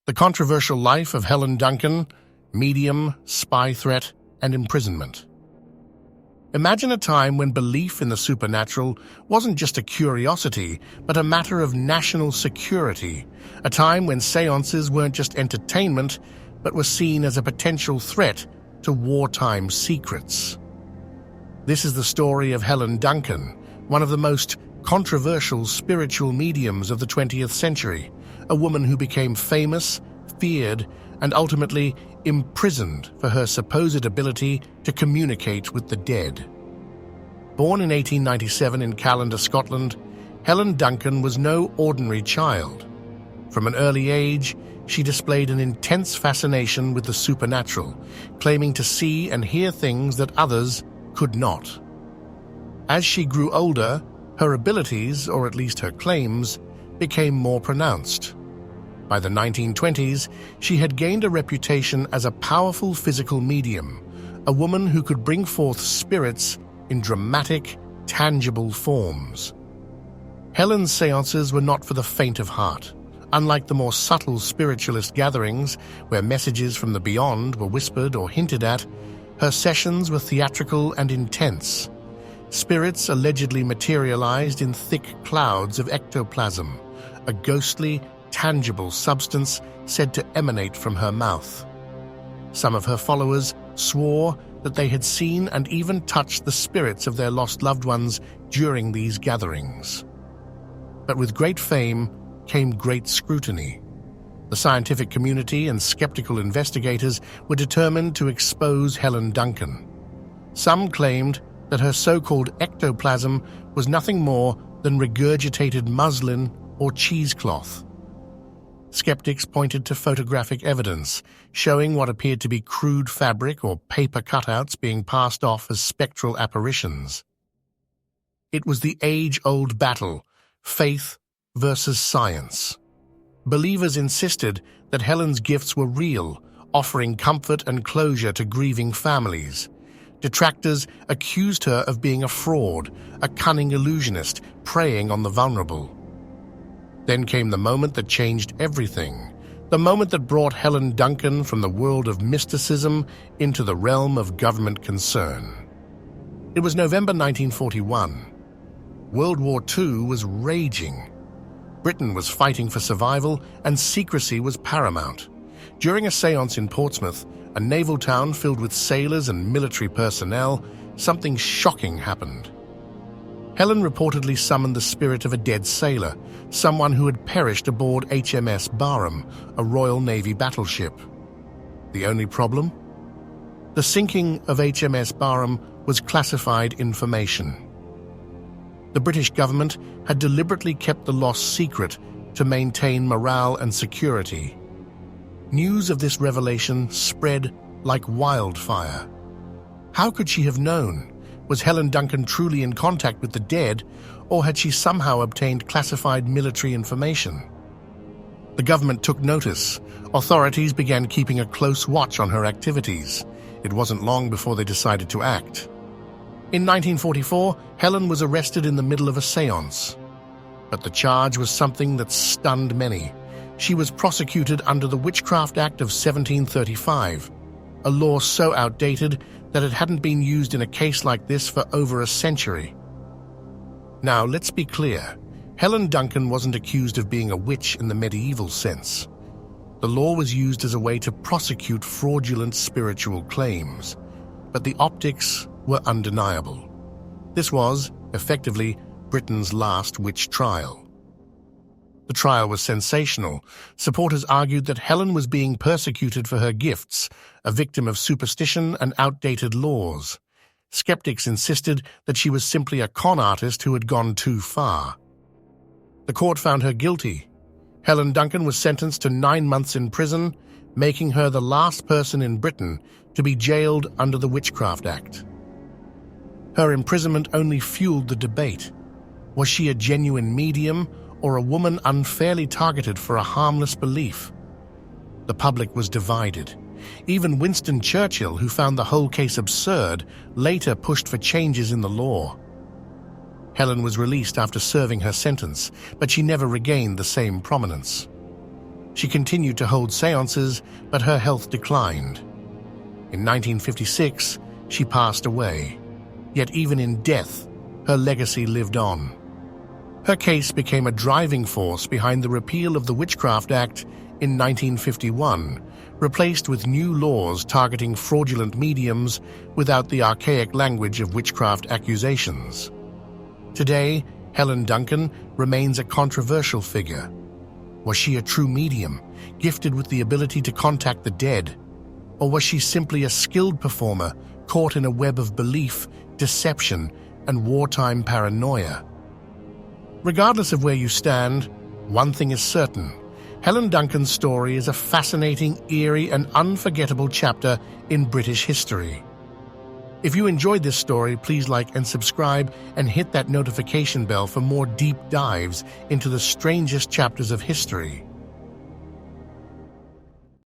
The Controversial Life of Helen Duncan, Medium, Spy Threat, and Imprisonment. Imagine a time when belief in the supernatural wasn't just a curiosity, but a matter of national security. A time when seances weren't just entertainment, but were seen as a potential threat to wartime secrets. This is the story of Helen Duncan, one of the most controversial spiritual mediums of the 20th century, a woman who became famous, feared, and ultimately imprisoned for her supposed ability to communicate with the dead. Born in 1897 in Callander, Scotland, Helen Duncan was no ordinary child. From an early age, she displayed an intense fascination with the supernatural, claiming to see and hear things that others could not. As she grew older, her abilities, or at least her claims, became more pronounced. By the 1920s, she had gained a reputation as a powerful physical medium, a woman who could bring forth spirits in dramatic, tangible forms. Helen's seances were not for the faint of heart. Unlike the more subtle spiritualist gatherings, where messages from the beyond were whispered or hinted at, her sessions were theatrical and intense. Spirits allegedly materialized in thick clouds of ectoplasm, a ghostly, tangible substance said to emanate from her mouth. Some of her followers swore that they had seen and even touched the spirits of their lost loved ones during these gatherings. But with great fame came great scrutiny. The scientific community and skeptical investigators were determined to expose Helen Duncan. Some claimed that her so-called ectoplasm was nothing more than regurgitated muslin or cheesecloth. Skeptics pointed to photographic evidence showing what appeared to be crude fabric or paper cutouts being passed off as spectral apparitions. It was the age-old battle, faith versus science. Believers insisted that Helen's gifts were real, offering comfort and closure to grieving families. Detractors accused her of being a fraud, a cunning illusionist preying on the vulnerable. Then came the moment that changed everything, the moment that brought Helen Duncan from the world of mysticism into the realm of government concern. It was November 1941. World War II was raging. Britain was fighting for survival, and secrecy was paramount. During a séance in Portsmouth, a naval town filled with sailors and military personnel, something shocking happened. Helen reportedly summoned the spirit of a dead sailor, someone who had perished aboard HMS Barham, a Royal Navy battleship. The only problem? The sinking of HMS Barham was classified information. The British government had deliberately kept the loss secret to maintain morale and security. News of this revelation spread like wildfire. How could she have known? Was Helen Duncan truly in contact with the dead, or had she somehow obtained classified military information? The government took notice. Authorities began keeping a close watch on her activities. It wasn't long before they decided to act. In 1944, Helen was arrested in the middle of a séance. But the charge was something that stunned many. She was prosecuted under the Witchcraft Act of 1735, a law so outdated that it hadn't been used in a case like this for over a century. Now, let's be clear. Helen Duncan wasn't accused of being a witch in the medieval sense. The law was used as a way to prosecute fraudulent spiritual claims, but the optics were undeniable. This was, effectively, Britain's last witch trial. The trial was sensational. Supporters argued that Helen was being persecuted for her gifts, a victim of superstition and outdated laws. Skeptics insisted that she was simply a con artist who had gone too far. The court found her guilty. Helen Duncan was sentenced to 9 months in prison, making her the last person in Britain to be jailed under the Witchcraft Act. Her imprisonment only fueled the debate. Was she a genuine medium, or a woman unfairly targeted for a harmless belief? The public was divided. Even Winston Churchill, who found the whole case absurd, later pushed for changes in the law. Helen was released after serving her sentence, but she never regained the same prominence. She continued to hold séances, but her health declined. In 1956, she passed away. Yet even in death, her legacy lived on. Her case became a driving force behind the repeal of the Witchcraft Act in 1951, replaced with new laws targeting fraudulent mediums without the archaic language of witchcraft accusations. Today, Helen Duncan remains a controversial figure. Was she a true medium, gifted with the ability to contact the dead? Or was she simply a skilled performer caught in a web of belief, deception, and wartime paranoia? Regardless of where you stand, one thing is certain: Helen Duncan's story is a fascinating, eerie, and unforgettable chapter in British history. If you enjoyed this story, please like and subscribe and hit that notification bell for more deep dives into the strangest chapters of history.